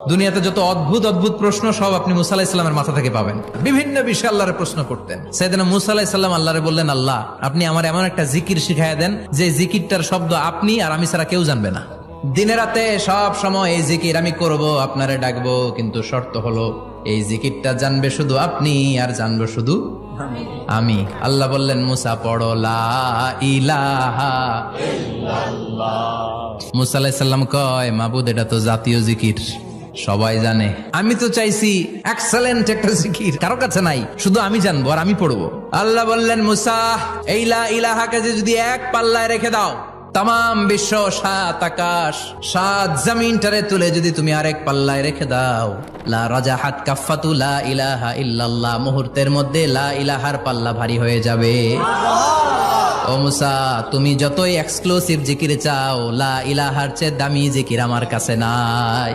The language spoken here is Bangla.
দুনিয়াতে যত অদ্ভুত অদ্ভুত প্রশ্ন সব আপনি মুসা আলাহিস সাল্লামের মাথা থেকে পাবেন। বিভিন্ন বিষয়ে আল্লাহরে প্রশ্ন করতেন। সাইয়েদনা মুসা আলাহিস সাল্লাম আল্লাহরে বললেন, আল্লাহ আপনি আমার এমন একটা জিকির শিখাইয়া দেন যে জিকিরটার শব্দ আপনি আর আমি ছাড়া কেউ জানবে না। দিনে রাতে সব সময় এই জিকির আমি করব, আপনারে ডাকবো, কিন্তু শর্ত হলো এই জিকিরটা জানবে শুধু আপনি আর জানবো শুধু আমি। আল্লাহ বললেন, মুসা পড়ো লা ইলাহা ইল্লাল্লাহ। মুসা আলাইহিস সালাম কয়, মাবুদ এটা তো জাতীয় জিকির, সবাই জানে। আমি তো চাইছি এক্সেলেন্ট একটা জিকির, কারো কাছে নাই, শুধু আমি জানবো আর আমি পড়বো। আল্লাহ বললেন, মুসা এই লা ইলাহাকে যদি এক পাল্লায় রেখে দাও, তাম বিশ্ব, সাত আকাশ, সাত জমিনটারে তুলে যদি তুমি আরেক পাল্লায় রেখে দাও, লা রাজাহাত কাফাতু লা ইলাহা ইল্লাল্লাহ, মুহূর্তের মধ্যে লা ইলাহার পাল্লা ভারী হয়ে যাবে। ও মুসা, তুমি যতই এক্সক্লুসিভ জিকির চাও, লা ইলাহার চেয়ে দামি জিকির আমার কাছে নাই।